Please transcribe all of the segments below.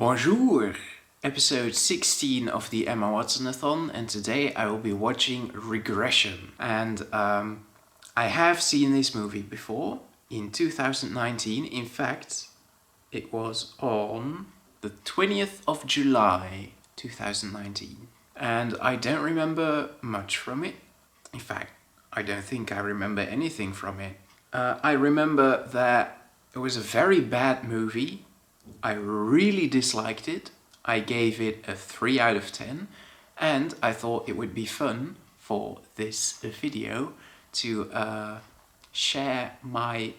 Bonjour! Episode 16 of the Emma Watson-a-thon, and today I will be watching Regression. And I have seen this movie before, in 2019. In fact, it was on the 20th of July 2019. And I don't remember much from it. In fact, I don't think I remember anything from it. I remember that it was a very bad movie. I really disliked it. I gave it a 3 out of 10, and I thought it would be fun for this video to share my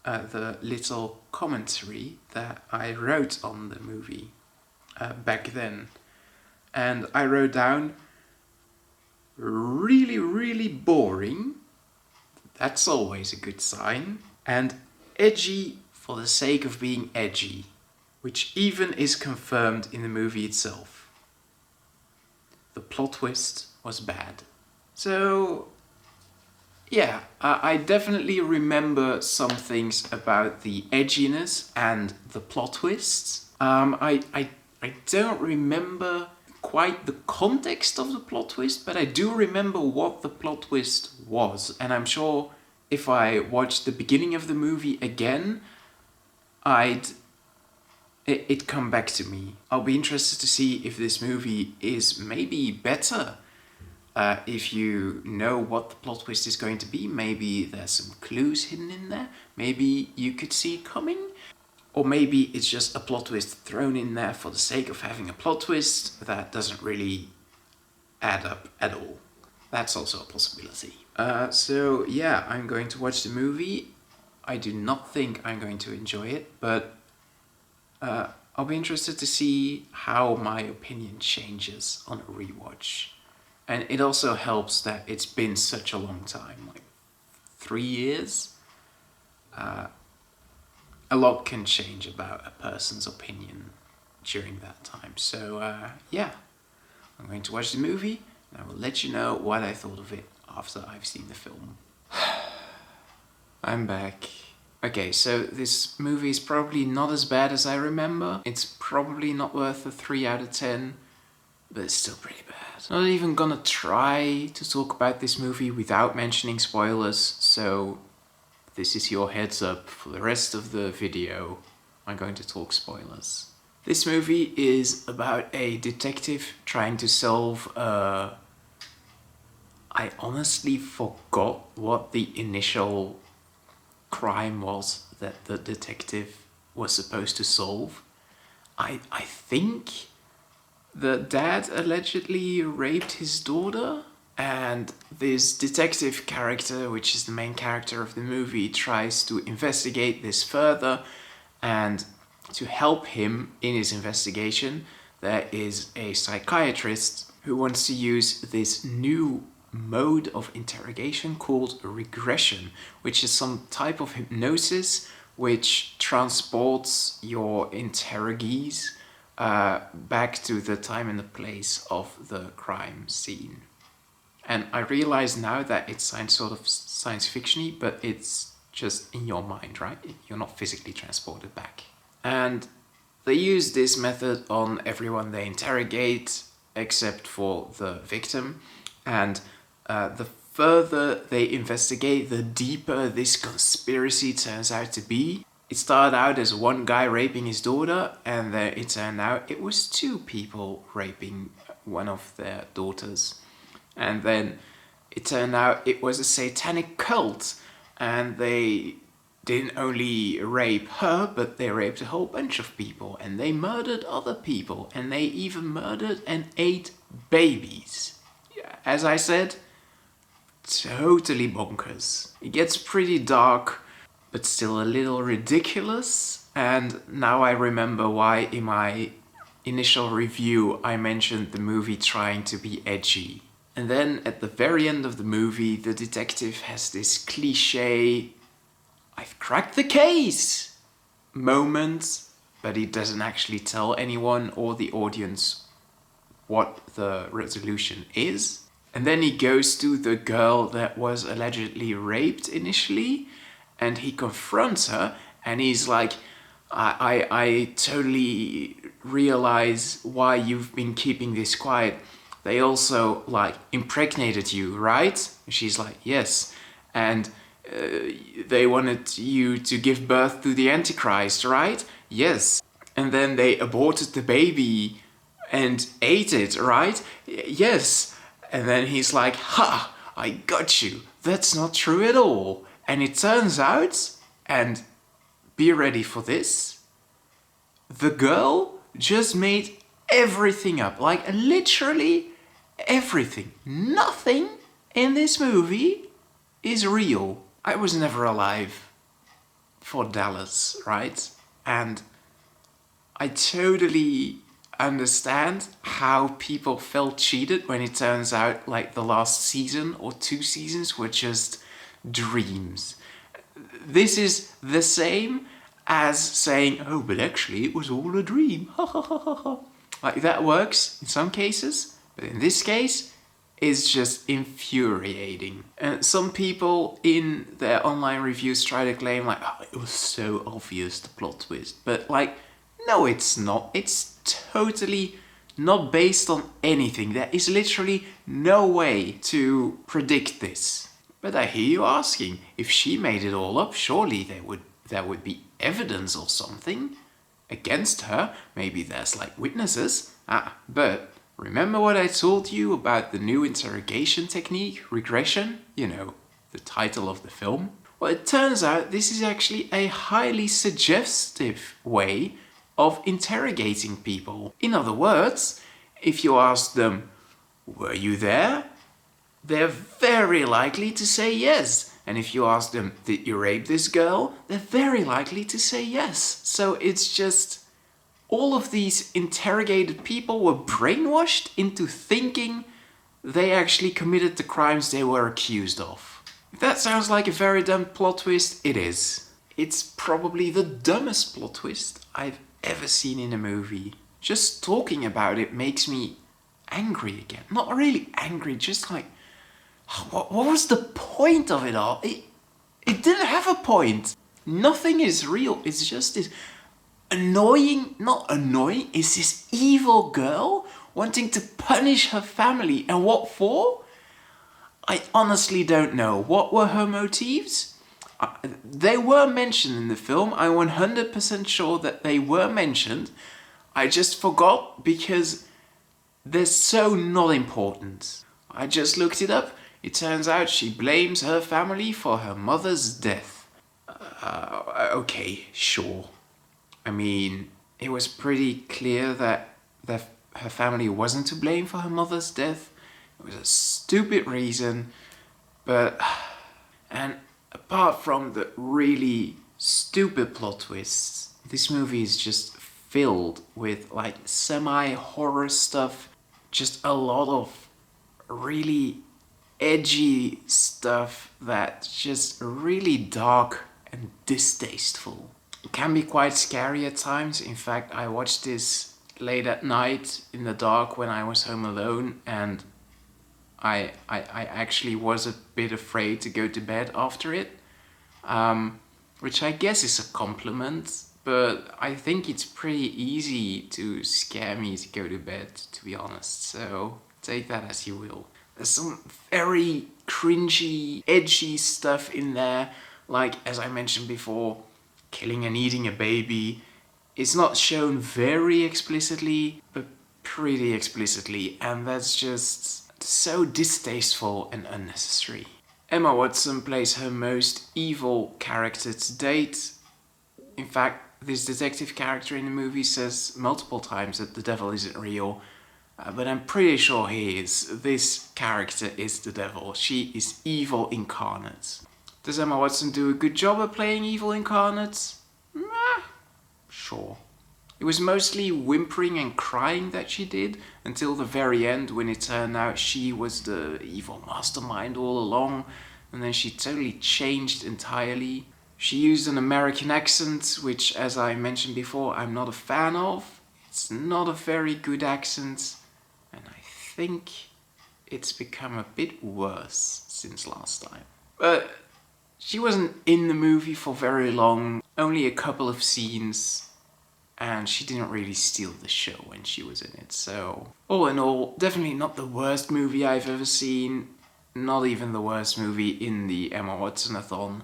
the little commentary that I wrote on the movie back then. And I wrote down really boring. That's always a good sign. And edgy for the sake of being edgy, which even is confirmed in the movie itself. The plot twist was bad. So, yeah, I definitely remember some things about the edginess and the plot twists. I don't remember quite the context of the plot twist, but I do remember what the plot twist was. And I'm sure if I watched the beginning of the movie again, it'd come back to me. I'll be interested to see if this movie is maybe better. If you know what the plot twist is going to be, maybe there's some clues hidden in there. Maybe you could see it coming. Or maybe it's just a plot twist thrown in there for the sake of having a plot twist that doesn't really add up at all. That's also a possibility. So yeah, I'm going to watch the movie. I do not think I'm going to enjoy it, but I'll be interested to see how my opinion changes on a rewatch. And it also helps that it's been such a long time, like 3 years. A lot can change about a person's opinion during that time. So yeah, I'm going to watch the movie and I will let you know what I thought of it after I've seen the film. I'm back. Okay, so this movie is probably not as bad as I remember. It's probably not worth a 3 out of 10, but it's still pretty bad. Not even gonna try to talk about this movie without mentioning spoilers, so this is your heads up for the rest of the video. I'm going to talk spoilers. This movie is about a detective trying to solve I honestly forgot what the initial crime was that the detective was supposed to solve. I think the dad allegedly raped his daughter, and this detective character, which is the main character of the movie, tries to investigate this further, and to help him in his investigation, there is a psychiatrist who wants to use this new mode of interrogation called regression, which is some type of hypnosis which transports your interrogees back to the time and the place of the crime scene. And I realize now that it sounds sort of science fiction-y, but it's just in your mind, right? You're not physically transported back. And they use this method on everyone they interrogate, except for the victim. And the further they investigate, the deeper this conspiracy turns out to be. It started out as one guy raping his daughter, and then it turned out it was 2 people raping one of their daughters. And then it turned out it was a satanic cult, and they didn't only rape her, but they raped a whole bunch of people, and they murdered other people, and they even murdered and ate babies. As I said, totally bonkers. It gets pretty dark, but still a little ridiculous. And now I remember why in my initial review I mentioned the movie trying to be edgy. And then at the very end of the movie, the detective has this cliche, "I've cracked the case" moment, but he doesn't actually tell anyone or the audience what the resolution is. And then he goes to the girl that was allegedly raped initially, and he confronts her, and he's like, I totally realize why you've been keeping this quiet. They also like impregnated you, right? She's like, yes. And they wanted you to give birth to the Antichrist, right? Yes. And then they aborted the baby and ate it, right? Yes. And then he's like, ha, I got you. That's not true at all. And it turns out, and be ready for this, the girl just made everything up. Like literally everything. Nothing in this movie is real. I was never alive for Dallas, right? And I totally understand how people felt cheated when it turns out like the last season or 2 seasons were just dreams. This is the same as saying, oh, but actually it was all a dream. Like that works in some cases, but in this case, it's just infuriating. And some people in their online reviews try to claim like, oh, it was so obvious, the plot twist. But like, no, it's not. It's totally not based on anything. There is literally no way to predict this. But I hear you asking, if she made it all up, surely there would be evidence or something against her. Maybe there's like witnesses. But remember what I told you about the new interrogation technique, regression? You know, the title of the film. Well, it turns out this is actually a highly suggestive way of interrogating people. In other words, if you ask them, were you there? They're very likely to say yes. And if you ask them, did you rape this girl? They're very likely to say yes. So it's just all of these interrogated people were brainwashed into thinking they actually committed the crimes they were accused of. If that sounds like a very dumb plot twist, it is. It's probably the dumbest plot twist I've ever seen in a movie. Just talking about it makes me angry again. Not really angry, just like, what was the point of it all? It didn't have a point. Nothing is real. It's just this not annoying, it's this evil girl wanting to punish her family. And what for? I honestly don't know. What were her motives? They were mentioned in the film. I'm 100% sure that they were mentioned. I just forgot because they're so not important. I just looked it up. It turns out she blames her family for her mother's death. Okay, sure. I mean, it was pretty clear that her family wasn't to blame for her mother's death. It was a stupid reason, but... And apart from the really stupid plot twists, this movie is just filled with like semi-horror stuff. Just a lot of really edgy stuff that's just really dark and distasteful. It can be quite scary at times. In fact, I watched this late at night in the dark when I was home alone, and I actually was a bit afraid to go to bed after it, which I guess is a compliment, but I think it's pretty easy to scare me to go to bed, to be honest, so take that as you will. There's some very cringy, edgy stuff in there, like, as I mentioned before, killing and eating a baby. It's not shown very explicitly, but pretty explicitly, and that's just so distasteful and unnecessary. Emma Watson plays her most evil character to date. In fact, this detective character in the movie says multiple times that the devil isn't real, but I'm pretty sure he is. This character is the devil. She is evil incarnate. Does Emma Watson do a good job at playing evil incarnate? Sure. It was mostly whimpering and crying that she did, until the very end when it turned out she was the evil mastermind all along, and then she totally changed entirely. She used an American accent, which, as I mentioned before, I'm not a fan of. It's not a very good accent, and I think it's become a bit worse since last time. But She wasn't in the movie for very long, only a couple of scenes, and she didn't really steal the show when she was in it. So, all in all, definitely not the worst movie I've ever seen, not even the worst movie in the Emma Watson-a-thon,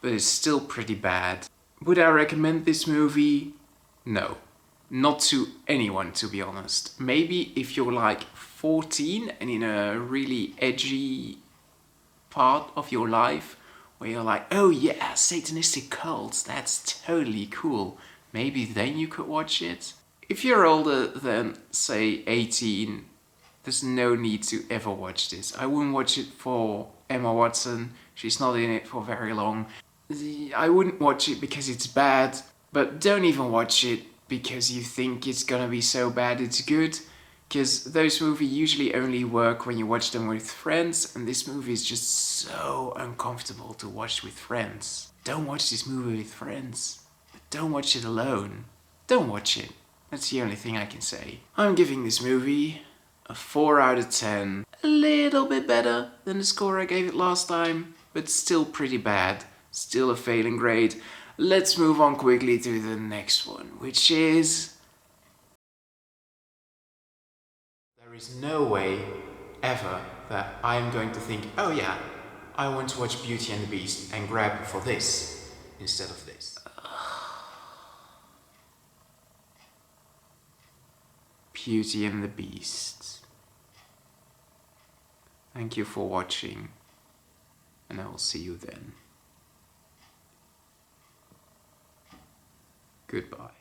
but it's still pretty bad. Would I recommend this movie? No. Not to anyone, to be honest. Maybe if you're like 14 and in a really edgy part of your life where you're like, oh yeah, satanistic cults, that's totally cool. Maybe then you could watch it. If you're older than, say, 18, there's no need to ever watch this. I wouldn't watch it for Emma Watson. She's not in it for very long. I wouldn't watch it because it's bad, but don't even watch it because you think it's gonna be so bad it's good. Because those movies usually only work when you watch them with friends, and this movie is just so uncomfortable to watch with friends. Don't watch this movie with friends. But don't watch it alone. Don't watch it. That's the only thing I can say. I'm giving this movie a 4 out of 10. A little bit better than the score I gave it last time, but still pretty bad. Still a failing grade. Let's move on quickly to the next one, which is... There is no way ever that I'm going to think, oh yeah, I want to watch Beauty and the Beast and grab for this instead of this. Beauty and the Beast. Thank you for watching, and I will see you then. Goodbye.